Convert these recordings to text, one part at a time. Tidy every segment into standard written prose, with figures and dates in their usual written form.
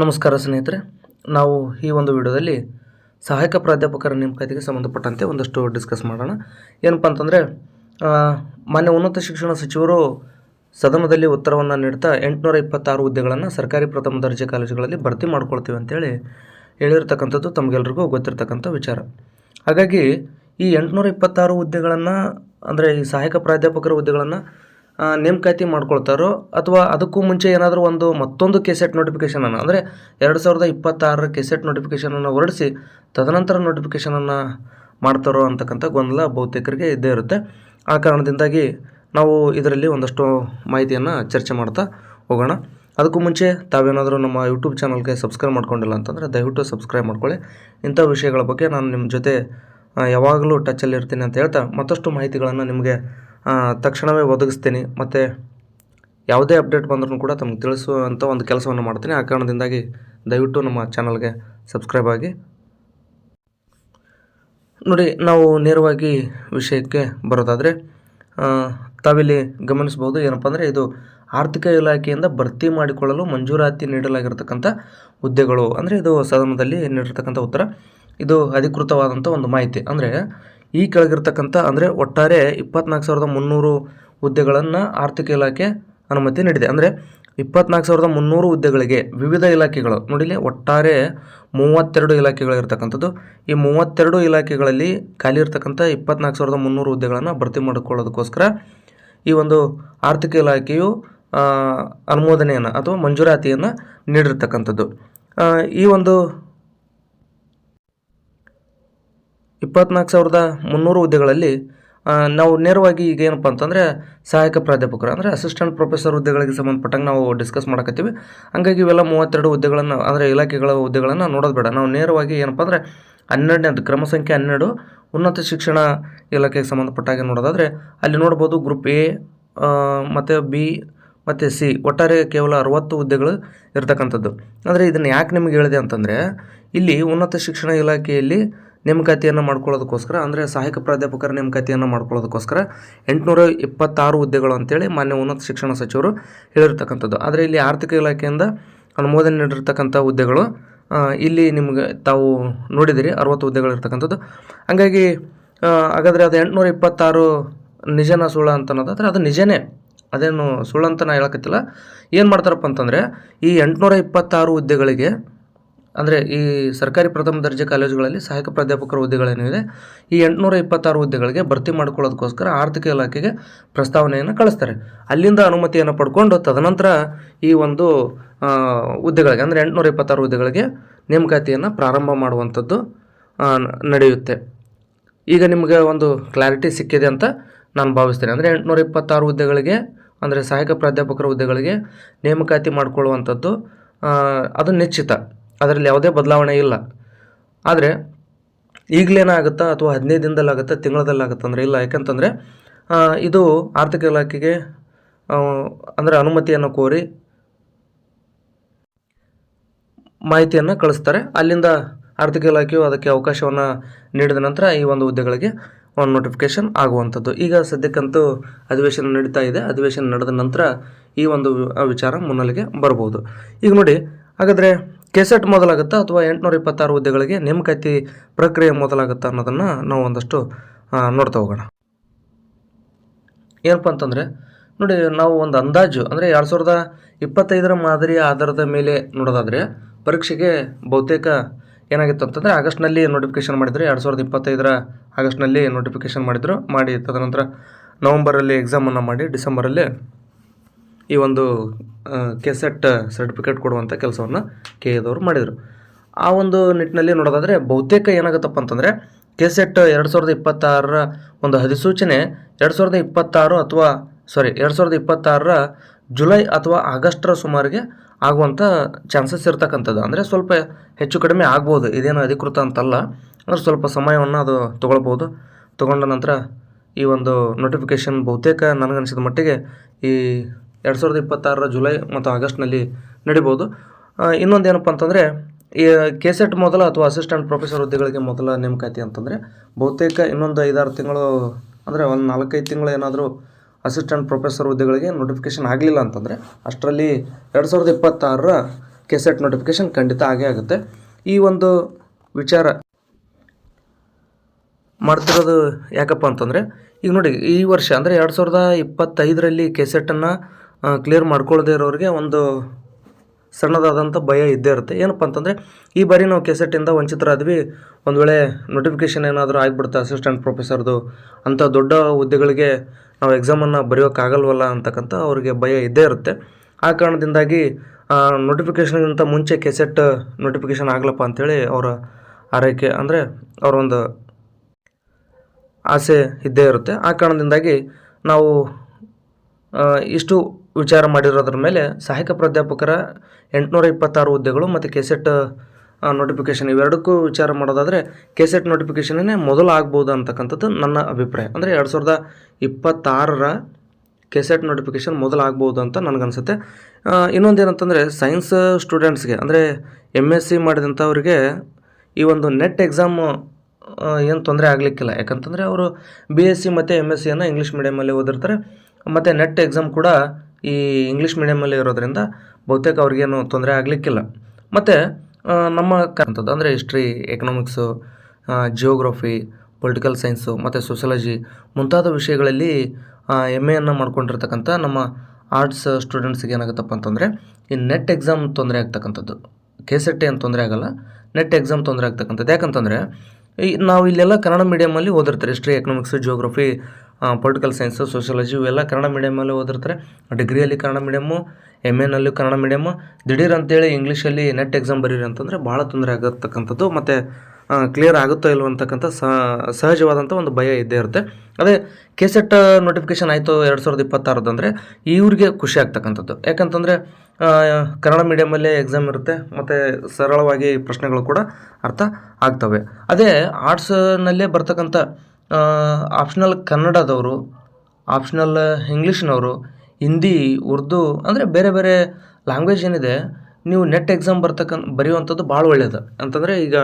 ನಮಸ್ಕಾರ ಸ್ನೇಹಿತರೆ. ನಾವು ಈ ಒಂದು ವಿಡಿಯೋದಲ್ಲಿ ಸಹಾಯಕ ಪ್ರಾಧ್ಯಾಪಕರ ನೇಮಕಾತಿಗೆ ಸಂಬಂಧಪಟ್ಟಂತೆ ಒಂದಷ್ಟು ಡಿಸ್ಕಸ್ ಮಾಡೋಣ. ಏನಪ್ಪ ಅಂತಂದರೆ, ಮಾನ್ಯ ಉನ್ನತ ಶಿಕ್ಷಣ ಸಚಿವರು ಸದನದಲ್ಲಿ ಉತ್ತರವನ್ನು ನೀಡ್ತಾ 826 ಹುದ್ದೆಗಳನ್ನು ಸರ್ಕಾರಿ ಪ್ರಥಮ ದರ್ಜೆ ಕಾಲೇಜುಗಳಲ್ಲಿ ಭರ್ತಿ ಮಾಡ್ಕೊಳ್ತೀವಿ ಅಂತೇಳಿ ಹೇಳಿರ್ತಕ್ಕಂಥದ್ದು ತಮಗೆಲ್ರಿಗೂ ಗೊತ್ತಿರ್ತಕ್ಕಂಥ ವಿಚಾರ. ಹಾಗಾಗಿ ಈ 826 ಹುದ್ದೆಗಳನ್ನು ಅಂದರೆ ಈ ಸಹಾಯಕ ಪ್ರಾಧ್ಯಾಪಕರ ಹುದ್ದೆಗಳನ್ನು ನೇಮಕಾತಿ ಮಾಡ್ಕೊಳ್ತಾರೋ ಅಥವಾ ಅದಕ್ಕೂ ಮುಂಚೆ ಏನಾದರೂ ಮತ್ತೊಂದು ಕೆಸೆಟ್ ನೋಟಿಫಿಕೇಷನನ್ನು ಅಂದರೆ 2026 ಕೆಸೆಟ್ ನೋಟಿಫಿಕೇಷನನ್ನು ಹೊರಡಿಸಿ ತದನಂತರ ನೋಟಿಫಿಕೇಷನನ್ನು ಮಾಡ್ತಾರೋ ಅಂತಕ್ಕಂಥ ಗೊಂದಲ ಬಹುತೇಕರಿಗೆ ಇದ್ದೇ ಇರುತ್ತೆ. ಆ ಕಾರಣದಿಂದಾಗಿ ನಾವು ಇದರಲ್ಲಿ ಒಂದಷ್ಟು ಮಾಹಿತಿಯನ್ನು ಚರ್ಚೆ ಮಾಡ್ತಾ ಹೋಗೋಣ. ಅದಕ್ಕೂ ಮುಂಚೆ ತಾವೇನಾದರೂ ನಮ್ಮ ಯೂಟ್ಯೂಬ್ ಚಾನಲ್ಗೆ ಸಬ್ಸ್ಕ್ರೈಬ್ ಮಾಡ್ಕೊಂಡಿಲ್ಲ ಅಂತಂದರೆ ದಯವಿಟ್ಟು ಸಬ್ಸ್ಕ್ರೈಬ್ ಮಾಡ್ಕೊಳ್ಳಿ. ಇಂಥ ವಿಷಯಗಳ ಬಗ್ಗೆ ನಾನು ನಿಮ್ಮ ಜೊತೆ ಯಾವಾಗಲೂ ಟಚಲ್ಲಿ ಇರ್ತೀನಿ ಅಂತ ಹೇಳ್ತಾ ಮತ್ತಷ್ಟು ಮಾಹಿತಿಗಳನ್ನು ನಿಮಗೆ ತಕ್ಷಣವೇ ಒದಗಿಸ್ತೀನಿ. ಮತ್ತು ಯಾವುದೇ ಅಪ್ಡೇಟ್ ಬಂದರೂ ಕೂಡ ತಮಗೆ ತಿಳಿಸುವಂಥ ಒಂದು ಕೆಲಸವನ್ನು ಮಾಡ್ತೀನಿ. ಆ ಕಾರಣದಿಂದಾಗಿ ದಯವಿಟ್ಟು ನಮ್ಮ ಚಾನಲ್ಗೆ ಸಬ್ಸ್ಕ್ರೈಬ್ ಆಗಿ. ನೋಡಿ, ನಾವು ನೇರವಾಗಿ ವಿಷಯಕ್ಕೆ ಬರೋದಾದರೆ ತಾವಿಲ್ಲಿ ಗಮನಿಸ್ಬೋದು. ಏನಪ್ಪ ಅಂದರೆ, ಇದು ಆರ್ಥಿಕ ಇಲಾಖೆಯಿಂದ ಭರ್ತಿ ಮಾಡಿಕೊಳ್ಳಲು ಮಂಜೂರಾತಿ ನೀಡಲಾಗಿರ್ತಕ್ಕಂಥ ಹುದ್ದೆಗಳು. ಅಂದರೆ ಇದು ಸದನದಲ್ಲಿ ನೀಡಿರ್ತಕ್ಕಂಥ ಉತ್ತರ. ಇದು ಅಧಿಕೃತವಾದಂಥ ಒಂದು ಮಾಹಿತಿ. ಅಂದರೆ ಈ ಕೆಳಗಿರ್ತಕ್ಕಂಥ ಅಂದರೆ ಒಟ್ಟಾರೆ 24,300 ಹುದ್ದೆಗಳನ್ನು ಆರ್ಥಿಕ ಇಲಾಖೆ ಅನುಮತಿ ನೀಡಿದೆ. ಅಂದರೆ 24,300 ಹುದ್ದೆಗಳಿಗೆ ವಿವಿಧ ಇಲಾಖೆಗಳು ನೋಡಿಲಿ, ಒಟ್ಟಾರೆ 32 ಇಲಾಖೆಗಳಿರ್ತಕ್ಕಂಥದ್ದು. ಈ 32 ಇಲಾಖೆಗಳಲ್ಲಿ ಖಾಲಿ ಇರ್ತಕ್ಕಂಥ 24,300 ಹುದ್ದೆಗಳನ್ನು ಭರ್ತಿ ಮಾಡಿಕೊಳ್ಳೋದಕ್ಕೋಸ್ಕರ ಈ ಒಂದು ಆರ್ಥಿಕ ಇಲಾಖೆಯು ಅನುಮೋದನೆಯನ್ನು ಅಥವಾ ಮಂಜೂರಾತಿಯನ್ನು ನೀಡಿರ್ತಕ್ಕಂಥದ್ದು. ಈ ಒಂದು 24,300 ಹುದ್ದೆಗಳಲ್ಲಿ ನಾವು ನೇರವಾಗಿ ಈಗ ಏನಪ್ಪ ಅಂತಂದರೆ ಸಹಾಯಕ ಪ್ರಾಧ್ಯಾಪಕರು ಅಂದರೆ ಅಸಿಸ್ಟೆಂಟ್ ಪ್ರೊಫೆಸರ್ ಹುದ್ದೆಗಳಿಗೆ ಸಂಬಂಧಪಟ್ಟಂಗೆ ನಾವು ಡಿಸ್ಕಸ್ ಮಾಡಕತ್ತೀವಿ. ಹಂಗಾಗಿ ಇವೆಲ್ಲ 32 ಹುದ್ದೆಗಳನ್ನು ಅಂದರೆ ಇಲಾಖೆಗಳ ಹುದ್ದೆಗಳನ್ನು ನೋಡೋದು ಬೇಡ. ನಾವು ನೇರವಾಗಿ ಏನಪ್ಪ ಅಂದರೆ 12ನೇದು ಕ್ರಮ ಸಂಖ್ಯೆ 12 ಉನ್ನತ ಶಿಕ್ಷಣ ಇಲಾಖೆಗೆ ಸಂಬಂಧಪಟ್ಟಾಗೆ ನೋಡೋದಾದರೆ ಅಲ್ಲಿ ನೋಡ್ಬೋದು ಗ್ರೂಪ್ ಎ ಮತ್ತು ಬಿ ಮತ್ತು ಸಿ ಒಟ್ಟಾರೆ ಕೇವಲ 60 ಹುದ್ದೆಗಳು ಇರ್ತಕ್ಕಂಥದ್ದು. ಅಂದರೆ ಇದನ್ನು ಯಾಕೆ ನಿಮಗೆ ಹೇಳಿದೆ ಅಂತಂದರೆ, ಇಲ್ಲಿ ಉನ್ನತ ಶಿಕ್ಷಣ ಇಲಾಖೆಯಲ್ಲಿ ನೇಮಕಾತಿಯನ್ನು ಮಾಡ್ಕೊಳ್ಳೋದಕ್ಕೋಸ್ಕರ ಅಂದರೆ ಸಹಾಯಕ ಪ್ರಾಧ್ಯಾಪಕರ ನೇಮಕಾತಿಯನ್ನು ಮಾಡ್ಕೊಳ್ಳೋದಕ್ಕೋಸ್ಕರ 826 ಹುದ್ದೆಗಳು ಅಂತೇಳಿ ಮಾನ್ಯ ಉನ್ನತ ಶಿಕ್ಷಣ ಸಚಿವರು ಹೇಳಿರ್ತಕ್ಕಂಥದ್ದು. ಆದರೆ ಇಲ್ಲಿ ಆರ್ಥಿಕ ಇಲಾಖೆಯಿಂದ ಅನುಮೋದನೆ ನೀಡಿರ್ತಕ್ಕಂಥ ಹುದ್ದೆಗಳು ಇಲ್ಲಿ ನಿಮಗೆ ತಾವು ನೋಡಿದಿರಿ 60 ಹುದ್ದೆಗಳು ಇರ್ತಕ್ಕಂಥದ್ದು. ಹಾಗಾಗಿ ಹಾಗಾದರೆ ಅದು 826 ನಿಜನ ಸುಳ್ಳ ಅಂತ ಅನ್ನೋದಾದರೆ ಅದು ನಿಜನೇ, ಅದೇನು ಸುಳ್ಳಂತ ನಾ ಹೇಳಕತ್ತಿಲ್ಲ. ಏನು ಮಾಡ್ತಾರಪ್ಪ ಅಂತಂದರೆ, ಈ 826 ಹುದ್ದೆಗಳಿಗೆ ಅಂದರೆ ಈ ಸರ್ಕಾರಿ ಪ್ರಥಮ ದರ್ಜೆ ಕಾಲೇಜುಗಳಲ್ಲಿ ಸಹಾಯಕ ಪ್ರಾಧ್ಯಾಪಕರ ಹುದ್ದೆಗಳೇನಿದೆ ಈ 826 ಹುದ್ದೆಗಳಿಗೆ ಭರ್ತಿ ಮಾಡ್ಕೊಳ್ಳೋದಕ್ಕೋಸ್ಕರ ಆರ್ಥಿಕ ಇಲಾಖೆಗೆ ಪ್ರಸ್ತಾವನೆಯನ್ನು ಕಳಿಸ್ತಾರೆ. ಅಲ್ಲಿಂದ ಅನುಮತಿಯನ್ನು ಪಡ್ಕೊಂಡು ತದನಂತರ ಈ ಒಂದು ಹುದ್ದೆಗಳಿಗೆ ಅಂದರೆ 826 ಹುದ್ದೆಗಳಿಗೆ ನೇಮಕಾತಿಯನ್ನು ಪ್ರಾರಂಭ ಮಾಡುವಂಥದ್ದು ನಡೆಯುತ್ತೆ. ಈಗ ನಿಮಗೆ ಒಂದು ಕ್ಲಾರಿಟಿ ಸಿಕ್ಕಿದೆ ಅಂತ ನಾನು ಭಾವಿಸ್ತೇನೆ. ಅಂದರೆ 826 ಹುದ್ದೆಗಳಿಗೆ ಅಂದರೆ ಸಹಾಯಕ ಪ್ರಾಧ್ಯಾಪಕರ ಹುದ್ದೆಗಳಿಗೆ ನೇಮಕಾತಿ ಮಾಡಿಕೊಳ್ಳುವಂಥದ್ದು ಅದು ನಿಶ್ಚಿತ, ಅದರಲ್ಲಿ ಯಾವುದೇ ಬದಲಾವಣೆ ಇಲ್ಲ. ಆದರೆ ಈಗಲೇನಾಗುತ್ತಾ ಅಥವಾ 15 ದಿನದಲ್ಲಾಗುತ್ತಾ ತಿಂಗಳದಲ್ಲಾಗುತ್ತಾ ಅಂದರೆ ಇಲ್ಲ. ಯಾಕಂತಂದರೆ ಇದು ಆರ್ಥಿಕ ಇಲಾಖೆಗೆ ಅಂದರೆ ಅನುಮತಿಯನ್ನು ಕೋರಿ ಮಾಹಿತಿಯನ್ನು ಕಳಿಸ್ತಾರೆ. ಅಲ್ಲಿಂದ ಆರ್ಥಿಕ ಇಲಾಖೆಯು ಅದಕ್ಕೆ ಅವಕಾಶವನ್ನು ನೀಡಿದ ನಂತರ ಈ ಒಂದು ಹುದ್ದೆಗಳಿಗೆ ಒಂದು ನೋಟಿಫಿಕೇಷನ್ ಆಗುವಂಥದ್ದು. ಈಗ ಸದ್ಯಕ್ಕಂತೂ ಅಧಿವೇಶನ ನಡೀತಾ ಇದೆ. ಅಧಿವೇಶನ ನಡೆದ ನಂತರ ಈ ಒಂದು ವಿಚಾರ ಮುನ್ನೆಲೆಗೆ ಬರ್ಬೋದು. ಈಗ ನೋಡಿ, ಹಾಗಾದರೆ ಕೆಸೆಟ್ ಮೊದಲಾಗುತ್ತಾ ಅಥವಾ 826 ಹುದ್ದೆಗಳಿಗೆ ನೇಮಕಾತಿ ಪ್ರಕ್ರಿಯೆ ಮೊದಲಾಗುತ್ತಾ ಅನ್ನೋದನ್ನು ನಾವು ಒಂದಷ್ಟು ನೋಡ್ತಾ ಹೋಗೋಣ. ಏನಪ್ಪ ಅಂತಂದರೆ ನೋಡಿ, ನಾವು ಒಂದು ಅಂದಾಜು ಅಂದರೆ 2025 ಮಾದರಿಯ ಆಧಾರದ ಮೇಲೆ ನೋಡೋದಾದರೆ ಪರೀಕ್ಷೆಗೆ ಬಹುತೇಕ ಏನಾಗಿತ್ತು ಅಂತಂದರೆ ಆಗಸ್ಟ್ನಲ್ಲಿ ನೋಟಿಫಿಕೇಷನ್ ಮಾಡಿದ್ರು. 2025 ಆಗಸ್ಟ್ನಲ್ಲಿ ನೋಟಿಫಿಕೇಷನ್ ಮಾಡಿ ತದನಂತರ ನವಂಬರಲ್ಲಿ ಎಕ್ಸಾಮನ್ನು ಮಾಡಿ ಡಿಸೆಂಬರಲ್ಲಿ ಈ ಒಂದು ಕೆಸೆಟ್ ಸರ್ಟಿಫಿಕೇಟ್ ಕೊಡುವಂಥ ಕೆಲಸವನ್ನು ಕೆಎದವರು ಮಾಡಿದರು. ಆ ಒಂದು ನಿಟ್ಟಿನಲ್ಲಿ ನೋಡೋದಾದರೆ ಬಹುತೇಕ ಏನಾಗುತ್ತಪ್ಪ ಅಂತಂದರೆ ಕೆಸೆಟ್ 2026 ಒಂದು ಅಧಿಸೂಚನೆ 2026 ಜುಲೈ ಅಥವಾ ಆಗಸ್ಟರ ಸುಮಾರಿಗೆ ಆಗುವಂಥ ಚಾನ್ಸಸ್ ಇರ್ತಕ್ಕಂಥದ್ದು. ಅಂದರೆ ಸ್ವಲ್ಪ ಹೆಚ್ಚು ಕಡಿಮೆ ಆಗ್ಬೋದು, ಇದೇನು ಅಧಿಕೃತ ಅಂತಲ್ಲ. ಅಂದರೆ ಸ್ವಲ್ಪ ಸಮಯವನ್ನು ಅದು ತೊಗೊಳ್ಬೋದು. ತೊಗೊಂಡ ನಂತರ ಈ ಒಂದು ನೋಟಿಫಿಕೇಷನ್ ಬಹುತೇಕ ನನಗನ್ಸಿದ ಮಟ್ಟಿಗೆ ಈ 2026 ಜುಲೈ ಮತ್ತು ಆಗಸ್ಟ್ನಲ್ಲಿ ನಡಿಬೋದು. ಇನ್ನೊಂದು ಏನಪ್ಪ ಅಂತಂದರೆ, ಈ ಕೆಸೆಟ್ ಮೊದಲ ಅಥವಾ ಅಸಿಸ್ಟೆಂಟ್ ಪ್ರೊಫೆಸರ್ ಹುದ್ದೆಗಳಿಗೆ ಮೊದಲ ನೇಮಕಾತಿ ಅಂತಂದರೆ ಬಹುತೇಕ ಇನ್ನೊಂದು 5-6 ತಿಂಗಳು ಅಂದರೆ ಒಂದು 4-5 ತಿಂಗಳು ಏನಾದರೂ ಅಸಿಸ್ಟೆಂಟ್ ಪ್ರೊಫೆಸರ್ ಹುದ್ದೆಗಳಿಗೆ ನೋಟಿಫಿಕೇಷನ್ ಆಗಲಿಲ್ಲ ಅಂತಂದರೆ ಅಷ್ಟರಲ್ಲಿ 2026 ಕೆಸೆಟ್ ನೋಟಿಫಿಕೇಷನ್ ಖಂಡಿತ ಆಗೇ ಆಗುತ್ತೆ. ಈ ಒಂದು ವಿಚಾರ ಮಾಡ್ತಿರೋದು ಯಾಕಪ್ಪ ಅಂತಂದರೆ, ಈಗ ನೋಡಿ ಈ ವರ್ಷ ಅಂದರೆ 2025ರಲ್ಲಿ ಕೆಸೆಟನ್ನು ಕ್ಲಿಯರ್ ಮಾಡ್ಕೊಳ್ಳದೇ ಇರೋರಿಗೆ ಒಂದು ಸಣ್ಣದಾದಂಥ ಭಯ ಇದ್ದೇ ಇರುತ್ತೆ. ಏನಪ್ಪ ಅಂತಂದರೆ, ಈ ಬಾರಿ ನಾವು ಕೆಸೆಟ್ಟಿಂದ ವಂಚಿತರಾದ್ವಿ, ಒಂದು ವೇಳೆ ನೋಟಿಫಿಕೇಷನ್ ಏನಾದರೂ ಆಗಿಬಿಡುತ್ತೆ ಅಸಿಸ್ಟೆಂಟ್ ಪ್ರೊಫೆಸರ್ದು, ಅಂಥ ದೊಡ್ಡ ಹುದ್ದೆಗಳಿಗೆ ನಾವು ಎಕ್ಸಾಮನ್ನು ಬರೆಯೋಕ್ಕಾಗಲ್ವಲ್ಲ ಅಂತಕ್ಕಂಥ ಅವ್ರಿಗೆ ಭಯ ಇದ್ದೇ ಇರುತ್ತೆ. ಆ ಕಾರಣದಿಂದಾಗಿ ನೋಟಿಫಿಕೇಷನ್ಗಿಂತ ಮುಂಚೆ ಕೆಸೆಟ್ ನೋಟಿಫಿಕೇಷನ್ ಆಗಲಪ್ಪ ಅಂಥೇಳಿ ಅವರ ಆರೈಕೆ ಅಂದರೆ ಅವರ ಒಂದು ಆಸೆ ಇದ್ದೇ ಇರುತ್ತೆ. ಆ ಕಾರಣದಿಂದಾಗಿ ನಾವು ಇಷ್ಟು ವಿಚಾರ ಮಾಡಿರೋದ್ರ ಮೇಲೆ ಸಹಾಯಕ ಪ್ರಾಧ್ಯಾಪಕರ 826 ಹುದ್ದೆಗಳು ಮತ್ತು ಕೆಸೆಟ್ ನೋಟಿಫಿಕೇಷನ್ ಇವೆರಡಕ್ಕೂ ವಿಚಾರ ಮಾಡೋದಾದರೆ ಕೆಸೆಟ್ ನೋಟಿಫಿಕೇಷನ್ನೇ ಮೊದಲು ಆಗ್ಬೋದು ಅಂತಕ್ಕಂಥದ್ದು ನನ್ನ ಅಭಿಪ್ರಾಯ. ಅಂದರೆ 2026ರ ಕೆಸೆಟ್ ನೋಟಿಫಿಕೇಷನ್ ಮೊದಲು ಆಗ್ಬೋದು ಅಂತ ನನಗನ್ಸುತ್ತೆ. ಇನ್ನೊಂದೇನಂತಂದರೆ ಸೈನ್ಸ್ ಸ್ಟೂಡೆಂಟ್ಸ್ಗೆ ಅಂದರೆ MSc ಮಾಡಿದಂಥವ್ರಿಗೆ ಈ ಒಂದು ನೆಟ್ ಎಕ್ಸಾಮ್ ಏನು ತೊಂದರೆ ಆಗಲಿಕ್ಕಿಲ್ಲ. ಯಾಕಂತಂದರೆ ಅವರು BSc ಮತ್ತು MScಯನ್ನು ಇಂಗ್ಲೀಷ್ ಮೀಡಿಯಮಲ್ಲಿ ಓದಿರ್ತಾರೆ. ಮತ್ತು ನೆಟ್ ಎಕ್ಸಾಮ್ ಕೂಡ ಈ ಇಂಗ್ಲೀಷ್ ಮೀಡಿಯಮಲ್ಲಿ ಇರೋದರಿಂದ ಬಹುತೇಕ ಅವ್ರಿಗೇನು ತೊಂದರೆ ಆಗಲಿಕ್ಕಿಲ್ಲ. ಮತ್ತು ನಮ್ಮ ಅಂಥದ್ದು ಅಂದರೆ history, economics, geography, political science ಮತ್ತು ಸೋಷಿಯಾಲಜಿ ಮುಂತಾದ ವಿಷಯಗಳಲ್ಲಿ MAಯನ್ನು ಮಾಡ್ಕೊಂಡಿರ್ತಕ್ಕಂಥ ನಮ್ಮ ಆರ್ಟ್ಸ್ ಸ್ಟೂಡೆಂಟ್ಸ್ಗೆ ಏನಾಗುತ್ತಪ್ಪ ಅಂತಂದರೆ ಈ ನೆಟ್ ಎಕ್ಸಾಮ್ ತೊಂದರೆ ಆಗ್ತಕ್ಕಂಥದ್ದು. ಕೆಸೆಟ್ ಏನು ತೊಂದರೆ ಆಗೋಲ್ಲ, ನೆಟ್ ಎಕ್ಸಾಮ್ ತೊಂದರೆ ಆಗ್ತಕ್ಕಂಥದ್ದು. ಯಾಕಂತಂದರೆ ನಾವು ಇಲ್ಲೆಲ್ಲ ಕನ್ನಡ ಮೀಡಿಯಮಲ್ಲಿ ಓದಿರ್ತಾರೆ. History, economics, geography, political science, sociology ಇವೆಲ್ಲ ಕನ್ನಡ ಮೀಡಿಯಮಲ್ಲಿ ಓದಿರ್ತಾರೆ. ಡಿಗ್ರಿಯಲ್ಲಿ ಕನ್ನಡ ಮೀಡಿಯಮ್ಮು, MAನಲ್ಲೂ ಕನ್ನಡ ಮೀಡಿಯಮ್ಮು. ದಿಢೀರ್ ಅಂತೇಳಿ ಇಂಗ್ಲೀಷಲ್ಲಿ ನೆಟ್ ಎಕ್ಸಾಮ್ ಬರೀರಿ ಅಂತಂದರೆ ಭಾಳ ತೊಂದರೆ ಆಗತಕ್ಕಂಥದ್ದು. ಮತ್ತು ಕ್ಲಿಯರ್ ಆಗುತ್ತೋ ಇಲ್ವೋ ಅಂತಕ್ಕಂಥ ಸಹಜವಾದಂಥ ಒಂದು ಭಯ ಇದ್ದೇ ಇರುತ್ತೆ. ಅದೇ ಕೆಸೆಟ್ ನೋಟಿಫಿಕೇಷನ್ ಆಯಿತು 2026 ಅಂದರೆ ಇವ್ರಿಗೆ ಖುಷಿ ಆಗ್ತಕ್ಕಂಥದ್ದು. ಯಾಕಂತಂದರೆ ಕನ್ನಡ ಮೀಡಿಯಮಲ್ಲೇ ಎಕ್ಸಾಮ್ ಇರುತ್ತೆ ಮತ್ತು ಸರಳವಾಗಿ ಪ್ರಶ್ನೆಗಳು ಕೂಡ ಅರ್ಥ ಆಗ್ತವೆ. ಅದೇ ಆರ್ಟ್ಸ್ನಲ್ಲೇ ಬರ್ತಕ್ಕಂಥ ಆಪ್ಷನಲ್ ಕನ್ನಡದವರು, ಆಪ್ಷನಲ್ ಇಂಗ್ಲೀಷ್ನವರು, ಹಿಂದಿ, ಉರ್ದು ಅಂದರೆ ಬೇರೆ ಬೇರೆ ಲ್ಯಾಂಗ್ವೇಜ್ ಏನಿದೆ, ನೀವು ನೆಟ್ ಎಕ್ಸಾಮ್ ಬರೆಯುವಂಥದ್ದು ಭಾಳ ಒಳ್ಳೆಯದು. ಅಂತಂದರೆ ಈಗ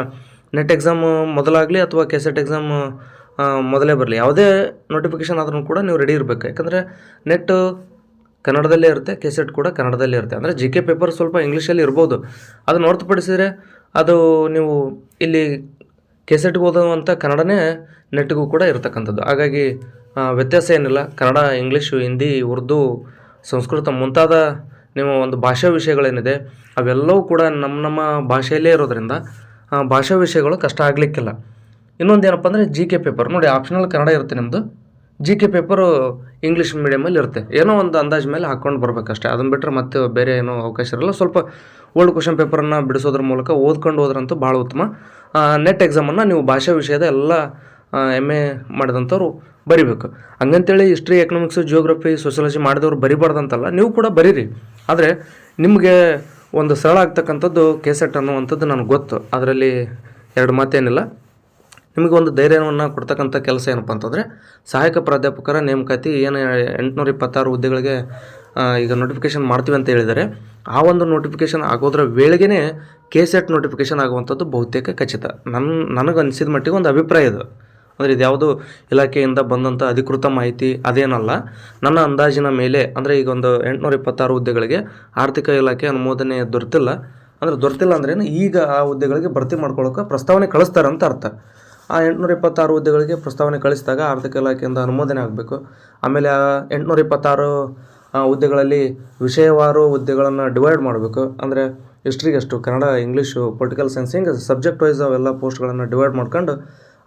ನೆಟ್ ಎಕ್ಸಾಮು ಮೊದಲಾಗಲಿ ಅಥವಾ ಕೆಸೆಟ್ ಎಕ್ಸಾಮ್ ಮೊದಲೇ ಬರಲಿ, ಯಾವುದೇ ನೋಟಿಫಿಕೇಷನ್ ಆದ್ರೂ ಕೂಡ ನೀವು ರೆಡಿ ಇರಬೇಕು. ಯಾಕಂದರೆ ನೆಟ್ಟು ಕನ್ನಡದಲ್ಲೇ ಇರುತ್ತೆ, ಕೆಸೆಟ್ ಕೂಡ ಕನ್ನಡದಲ್ಲೇ ಇರುತ್ತೆ. ಅಂದರೆ GK ಪೇಪರ್ ಸ್ವಲ್ಪ ಇಂಗ್ಲೀಷಲ್ಲಿ ಇರ್ಬೋದು, ಅದನ್ನು ಹೊರತುಪಡಿಸಿದರೆ ಅದು ನೀವು ಇಲ್ಲಿ ಕೆಸೆಟ್ಗೆ ಓದುವಂಥ ಕನ್ನಡನೇ ನೆಟ್ಗೂ ಕೂಡ ಇರತಕ್ಕಂಥದ್ದು. ಹಾಗಾಗಿ ವ್ಯತ್ಯಾಸ ಏನಿಲ್ಲ. ಕನ್ನಡ, ಇಂಗ್ಲೀಷು, ಹಿಂದಿ, ಉರ್ದು, ಸಂಸ್ಕೃತ ಮುಂತಾದ ನಿಮ್ಮ ಒಂದು ಭಾಷಾ ವಿಷಯಗಳೇನಿದೆ ಅವೆಲ್ಲವೂ ಕೂಡ ನಮ್ಮ ಭಾಷೆಯಲ್ಲೇ ಇರೋದರಿಂದ ಭಾಷಾ ವಿಷಯಗಳು ಕಷ್ಟ ಆಗಲಿಕ್ಕಿಲ್ಲ. ಇನ್ನೊಂದು ಏನಪ್ಪ ಅಂದರೆ GK ಪೇಪರ್ ನೋಡಿ, ಆಪ್ಷನಲ್ ಕನ್ನಡ ಇರುತ್ತೆ ನಿಮ್ಮದು, GK ಪೇಪರು ಇಂಗ್ಲೀಷ್ ಮೀಡಿಯಮಲ್ಲಿ ಇರುತ್ತೆ. ಏನೋ ಒಂದು ಅಂದಾಜು ಮೇಲೆ ಹಾಕ್ಕೊಂಡು ಬರ್ಬೇಕಷ್ಟೇ. ಅದನ್ನು ಬಿಟ್ಟರೆ ಮತ್ತೆ ಬೇರೆ ಏನೋ ಅವಕಾಶ ಇರಲ್ಲ. ಸ್ವಲ್ಪ ಓಲ್ಡ್ ಕ್ವಶನ್ ಪೇಪರನ್ನು ಬಿಡಿಸೋದ್ರ ಮೂಲಕ ಓದ್ಕೊಂಡು ಹೋದ್ರಂತೂ ಭಾಳ ಉತ್ತಮ. ನೆಟ್ ಎಕ್ಸಾಮನ್ನು ನೀವು ಭಾಷಾ ವಿಷಯದ ಎಲ್ಲ MA ಮಾಡಿದಂಥವ್ರು ಬರಿಬೇಕು. ಹಂಗಂತೇಳಿ ಹಿಸ್ಟ್ರಿ, ಎಕನಾಮಿಕ್ಸು, ಜಿಯೋಗ್ರಫಿ, ಸೋಷಿಯಾಲಜಿ ಮಾಡಿದವ್ರು ಬರಿಬಾರ್ದಂತಲ್ಲ, ನೀವು ಕೂಡ ಬರೀರಿ. ಆದರೆ ನಿಮಗೆ ಒಂದು ಸರಳ ಆಗ್ತಕ್ಕಂಥದ್ದು ಕೆಸೆಟ್ ಅನ್ನುವಂಥದ್ದು ನನಗೆ ಗೊತ್ತು, ಅದರಲ್ಲಿ ಎರಡು ಮಾತೇನಿಲ್ಲ. ನಿಮಗೆ ಒಂದು ಧೈರ್ಯವನ್ನು ಕೊಡ್ತಕ್ಕಂಥ ಕೆಲಸ ಏನಪ್ಪ ಅಂತಂದರೆ ಸಹಾಯಕ ಪ್ರಾಧ್ಯಾಪಕರ ನೇಮಕಾತಿ ಏನು 826 ಹುದ್ದೆಗಳಿಗೆ ಈಗ ನೋಟಿಫಿಕೇಷನ್ ಮಾಡ್ತೀವಿ ಅಂತ ಹೇಳಿದ್ದಾರೆ. ಆ ಒಂದು ನೋಟಿಫಿಕೇಷನ್ ಆಗೋದ್ರ ವೇಳೆಗೆ ಕೆಸೆಟ್ ನೋಟಿಫಿಕೇಷನ್ ಆಗುವಂಥದ್ದು ಬಹುತೇಕ ಖಚಿತ. ನನಗೆ ಅನಿಸಿದ ಮಟ್ಟಿಗೆ ಒಂದು ಅಭಿಪ್ರಾಯ ಇದು. ಅಂದರೆ ಇದು ಯಾವುದೋ ಇಲಾಖೆಯಿಂದ ಬಂದಂಥ ಅಧಿಕೃತ ಮಾಹಿತಿ ಅದೇನಲ್ಲ, ನನ್ನ ಅಂದಾಜಿನ ಮೇಲೆ. ಅಂದರೆ ಈಗ ಒಂದು 826 ಹುದ್ದೆಗಳಿಗೆ ಆರ್ಥಿಕ ಇಲಾಖೆ ಅನುಮೋದನೆ ದೊರೆತಿಲ್ಲ. ಅಂದರೆ ದೊರೆತಿಲ್ಲ ಅಂದ್ರೇನು, ಈಗ ಆ ಹುದ್ದೆಗಳಿಗೆ ಭರ್ತಿ ಮಾಡ್ಕೊಳ್ಳೋಕೆ ಪ್ರಸ್ತಾವನೆ ಕಳಿಸ್ತಾರೆ ಅಂತ ಅರ್ಥ. ಆ 826 ಹುದ್ದೆಗಳಿಗೆ ಪ್ರಸ್ತಾವನೆ ಕಳಿಸಿದಾಗ ಆರ್ಥಿಕ ಇಲಾಖೆಯಿಂದ ಅನುಮೋದನೆ ಆಗಬೇಕು. ಆಮೇಲೆ ಆ 826 ಹುದ್ದೆಗಳಲ್ಲಿ ವಿಷಯವಾರು ಹುದ್ದೆಗಳನ್ನು ಡಿವೈಡ್ ಮಾಡಬೇಕು. ಅಂದರೆ ಹಿಸ್ಟ್ರಿಗೆಷ್ಟು, ಕನ್ನಡ, ಇಂಗ್ಲೀಷು, ಪೊಲಿಟಿಕಲ್ ಸೈನ್ಸ್, ಹಿಂಗೆ ಸಬ್ಜೆಕ್ಟ್ ವೈಸ್ ಅವೆಲ್ಲ ಪೋಸ್ಟ್ಗಳನ್ನು ಡಿವೈಡ್ ಮಾಡ್ಕೊಂಡು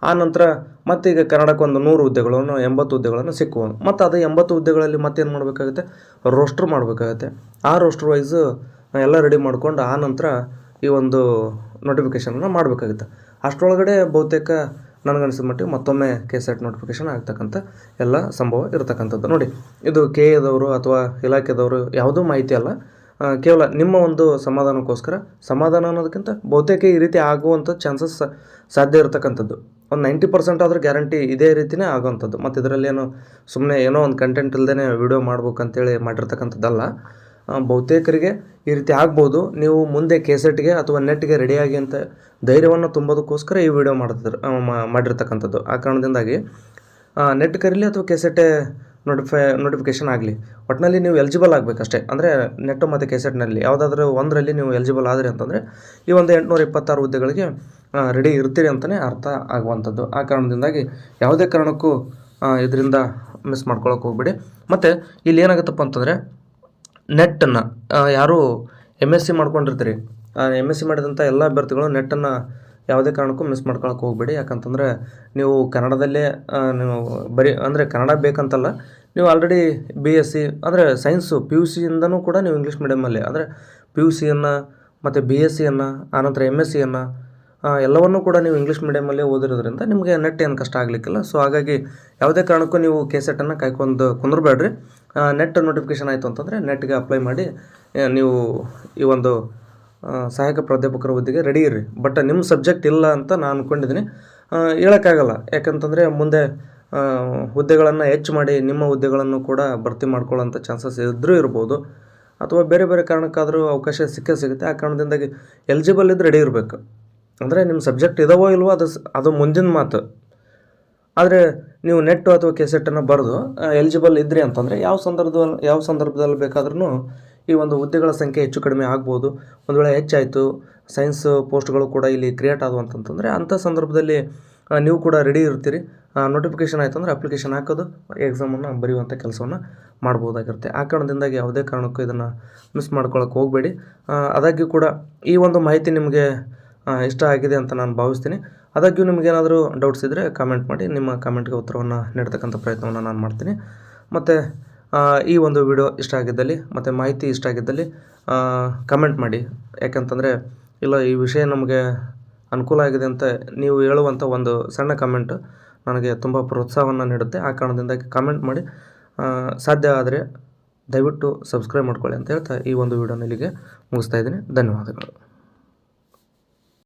ಆ ನಂತರ ಮತ್ತೆ ಈಗ ಕನ್ನಡಕ್ಕೆ ಒಂದು 100 ಹುದ್ದೆಗಳನ್ನು 80 ಹುದ್ದೆಗಳನ್ನು ಸಿಕ್ಕುವ. ಮತ್ತು ಅದು 80 ಹುದ್ದೆಗಳಲ್ಲಿ ಮತ್ತೇನು ಮಾಡಬೇಕಾಗುತ್ತೆ, ರೋಸ್ಟ್ರ್ ಮಾಡಬೇಕಾಗತ್ತೆ. ಆ ರೋಸ್ಟ್ರ್ ವೈಸು ಎಲ್ಲ ರೆಡಿ ಮಾಡ್ಕೊಂಡು ಆ ನಂತರ ಈ ಒಂದು ನೋಟಿಫಿಕೇಷನನ್ನು ಮಾಡಬೇಕಾಗುತ್ತೆ. ಅಷ್ಟರೊಳಗಡೆ ಬಹುತೇಕ ನನಗನ್ಸಿದ ಮಟ್ಟಿಗೆ ಮತ್ತೊಮ್ಮೆ ಕೆಸೆಟ್ ನೋಟಿಫಿಕೇಷನ್ ಆಗ್ತಕ್ಕಂಥ ಎಲ್ಲ ಸಂಭವ ಇರತಕ್ಕಂಥದ್ದು. ನೋಡಿ, ಇದು KAದವರು ಅಥವಾ ಇಲಾಖೆದವರು ಯಾವುದೂ ಮಾಹಿತಿ ಅಲ್ಲ, ಕೇವಲ ನಿಮ್ಮ ಒಂದು ಸಮಾಧಾನಕ್ಕೋಸ್ಕರ. ಸಮಾಧಾನ ಅನ್ನೋದಕ್ಕಿಂತ ಬಹುತೇಕ ಈ ರೀತಿ ಆಗುವಂಥ ಚಾನ್ಸಸ್ ಸಾಧ್ಯ ಇರತಕ್ಕಂಥದ್ದು. ಒಂದು 90% ಆದರೂ ಗ್ಯಾರಂಟಿ ಇದೇ ರೀತಿಯೇ ಆಗೋವಂಥದ್ದು. ಮತ್ತು ಇದರಲ್ಲಿ ಏನೋ ಸುಮ್ಮನೆ ಏನೋ ಒಂದು ಕಂಟೆಂಟ್ ಇಲ್ಲದೇ ವಿಡಿಯೋ ಮಾಡ್ಬೇಕಂತೇಳಿ ಮಾಡಿರ್ತಕ್ಕಂಥದ್ದಲ್ಲ. ಬಹುತೇಕರಿಗೆ ಈ ರೀತಿ ಆಗ್ಬೋದು. ನೀವು ಮುಂದೆ ಕೆಸೆಟ್ಗೆ ಅಥವಾ ನೆಟ್ಗೆ ರೆಡಿಯಾಗಿ ಅಂತ ಧೈರ್ಯವನ್ನು ತುಂಬೋದಕ್ಕೋಸ್ಕರ ಈ ವಿಡಿಯೋ ಮಾಡಿರ್ತಕ್ಕಂಥದ್ದು. ಆ ಕಾರಣದಿಂದಾಗಿ ನೆಟ್ ಕರೀಲಿ ಅಥವಾ ಕೆಸೆಟೇ ನೋಟಿಫಿಕೇಷನ್ ಆಗಲಿ. ಒಟ್ಟಿನಲ್ಲಿ ನೀವು ಎಲಿಜಿಬಲ್ ಆಗಬೇಕಷ್ಟೇ. ಅಂದರೆ ನೆಟ್ಟು ಮತ್ತು ಕೆಸೆಟ್ನಲ್ಲಿ ಯಾವುದಾದ್ರೂ ಒಂದರಲ್ಲಿ ನೀವು ಎಲಿಜಿಬಲ್ ಆದರೆ ಅಂತಂದರೆ ಈ ಒಂದು 826 ಹುದ್ದೆಗಳಿಗೆ ರೆಡಿ ಇರ್ತೀರಿ ಅಂತಲೇ ಅರ್ಥ ಆಗುವಂಥದ್ದು. ಆ ಕಾರಣದಿಂದಾಗಿ ಯಾವುದೇ ಕಾರಣಕ್ಕೂ ಇದರಿಂದ ಮಿಸ್ ಮಾಡ್ಕೊಳಕ್ಕೆ ಹೋಗ್ಬೇಡಿ. ಮತ್ತು ಇಲ್ಲಿ ಏನಾಗುತ್ತಪ್ಪ ಅಂತಂದರೆ ನೆಟ್ಟನ್ನು ಯಾರು MSc ಮಾಡ್ಕೊಂಡಿರ್ತೀರಿ, MSc ಮಾಡಿದಂಥ ಎಲ್ಲ ಅಭ್ಯರ್ಥಿಗಳು ನೆಟ್ಟನ್ನು ಯಾವುದೇ ಕಾರಣಕ್ಕೂ ಮಿಸ್ ಮಾಡ್ಕೊಳಕ್ಕೆ ಹೋಗ್ಬೇಡಿ. ಯಾಕಂತಂದರೆ ನೀವು ಕನ್ನಡದಲ್ಲೇ ನೀವು ಅಂದರೆ ಕನ್ನಡ ಬೇಕಂತಲ್ಲ, ನೀವು ಆಲ್ರೆಡಿ BSc ಅಂದರೆ ಸೈನ್ಸು PUCಯಿಂದನೂ ಕೂಡ ನೀವು ಇಂಗ್ಲೀಷ್ ಮೀಡಿಯಮಲ್ಲೇ ಅಂದರೆ PUCಯನ್ನು ಮತ್ತು BScಯನ್ನು ಆನಂತರ MScಯನ್ನು ಎಲ್ಲವನ್ನೂ ಕೂಡ ನೀವು ಇಂಗ್ಲೀಷ್ ಮೀಡಿಯಮಲ್ಲೇ ಓದಿರೋದ್ರಿಂದ ನಿಮಗೆ ನೆಟ್ ಏನು ಕಷ್ಟ ಆಗಲಿಕ್ಕಿಲ್ಲ. ಸೊ ಹಾಗಾಗಿ ಯಾವುದೇ ಕಾರಣಕ್ಕೂ ನೀವು ಕೆಸೆಟನ್ನು ಕಾಯ್ಕೊಂಡು ಕುಂದ್ರಬೇಡ್ರಿ. ನೆಟ್ ನೋಟಿಫಿಕೇಷನ್ ಆಯಿತು ಅಂತಂದರೆ ನೆಟ್ಗೆ ಅಪ್ಲೈ ಮಾಡಿ ನೀವು ಈ ಒಂದು ಸಹಾಯಕ ಪ್ರಾಧ್ಯಾಪಕರ ಹುದ್ದೆಗೆ ರೆಡಿ ಇರ್ರಿ. ಬಟ್ ನಿಮ್ಮ ಸಬ್ಜೆಕ್ಟ್ ಇಲ್ಲ ಅಂತ ನಾನು ಅಂದ್ಕೊಂಡಿದ್ದೀನಿ. ಹೇಳೋಕ್ಕಾಗಲ್ಲ, ಯಾಕಂತಂದರೆ ಮುಂದೆ ಹುದ್ದೆಗಳನ್ನು ಹೆಚ್ಚು ಮಾಡಿ ನಿಮ್ಮ ಹುದ್ದೆಗಳನ್ನು ಕೂಡ ಭರ್ತಿ ಮಾಡ್ಕೊಳ್ಳೋಂಥ ಚಾನ್ಸಸ್ ಇದ್ದರೂ ಇರ್ಬೋದು, ಅಥವಾ ಬೇರೆ ಬೇರೆ ಕಾರಣಕ್ಕಾದರೂ ಅವಕಾಶ ಸಿಗುತ್ತೆ. ಆ ಕಾರಣದಿಂದಾಗಿ ಎಲಿಜಿಬಲ್ ಇದ್ದು ರೆಡಿ ಇರಬೇಕು. ಅಂದರೆ ನಿಮ್ಮ ಸಬ್ಜೆಕ್ಟ್ ಇದಾವೋ ಇಲ್ವೋ ಅದು ಮುಂದಿನ ಮಾತು. ಆದರೆ ನೀವು ನೆಟ್ಟು ಅಥವಾ ಕೆಸೆಟನ್ನು ಬರೆದು ಎಲಿಜಿಬಲ್ ಇದ್ರಿ ಅಂತಂದರೆ ಯಾವ ಸಂದರ್ಭದಲ್ಲಿ ಬೇಕಾದ್ರೂ ಈ ಒಂದು ಹುದ್ದೆಗಳ ಸಂಖ್ಯೆ ಹೆಚ್ಚು ಕಡಿಮೆ ಆಗ್ಬೋದು. ಒಂದು ವೇಳೆ ಹೆಚ್ಚಾಯಿತು, ಸೈನ್ಸ್ ಪೋಸ್ಟ್ಗಳು ಕೂಡ ಇಲ್ಲಿ ಕ್ರಿಯೇಟ್ ಆದವು ಅಂತಂತಂದರೆ ಅಂಥ ಸಂದರ್ಭದಲ್ಲಿ ನೀವು ಕೂಡ ರೆಡಿ ಇರ್ತೀರಿ. ನೋಟಿಫಿಕೇಷನ್ ಆಯಿತು ಅಂದರೆ ಅಪ್ಲಿಕೇಶನ್ ಹಾಕೋದು, ಎಕ್ಸಾಮನ್ನು ಬರೆಯುವಂಥ ಕೆಲಸವನ್ನು ಮಾಡ್ಬೋದಾಗಿರುತ್ತೆ. ಆ ಕಾರಣದಿಂದಾಗಿ ಯಾವುದೇ ಕಾರಣಕ್ಕೂ ಇದನ್ನು ಮಿಸ್ ಮಾಡ್ಕೊಳ್ಳೋಕೆ ಹೋಗಬೇಡಿ. ಆದಾಗ್ಯೂ ಕೂಡ ಈ ಒಂದು ಮಾಹಿತಿ ನಿಮಗೆ ಇಷ್ಟ ಆಗಿದೆ ಅಂತ ನಾನು ಭಾವಿಸ್ತೀನಿ. ಆದಾಗ್ಯೂ ನಿಮಗೇನಾದರೂ ಡೌಟ್ಸ್ ಇದ್ದರೆ ಕಾಮೆಂಟ್ ಮಾಡಿ, ನಿಮ್ಮ ಕಾಮೆಂಟ್ಗೆ ಉತ್ತರವನ್ನು ನೀಡ್ತಕ್ಕಂಥ ಪ್ರಯತ್ನವನ್ನು ನಾನು ಮಾಡ್ತೀನಿ. ಮತ್ತು ಈ ಒಂದು ವಿಡಿಯೋ ಇಷ್ಟ ಆಗಿದ್ದಲ್ಲಿ ಮತ್ತು ಮಾಹಿತಿ ಇಷ್ಟ ಆಗಿದ್ದಲ್ಲಿ ಕಮೆಂಟ್ ಮಾಡಿ. ಯಾಕಂತಂದರೆ ಇಲ್ಲ ಈ ವಿಷಯ ನಮಗೆ ಅನುಕೂಲ ಆಗಿದೆ ಅಂತ ನೀವು ಹೇಳುವಂಥ ಒಂದು ಸಣ್ಣ ಕಮೆಂಟು ನನಗೆ ತುಂಬ ಪ್ರೋತ್ಸಾಹವನ್ನು ನೀಡುತ್ತೆ. ಆ ಕಾರಣದಿಂದಾಗಿ ಕಮೆಂಟ್ ಮಾಡಿ. ಸಾಧ್ಯ ಆದರೆ ದಯವಿಟ್ಟು ಸಬ್ಸ್ಕ್ರೈಬ್ ಮಾಡ್ಕೊಳ್ಳಿ ಅಂತ ಹೇಳ್ತಾ ಈ ಒಂದು ವಿಡಿಯೋನ ಇಲ್ಲಿಗೆ ಮುಗಿಸ್ತಾ ಇದ್ದೀನಿ. ಧನ್ಯವಾದಗಳು.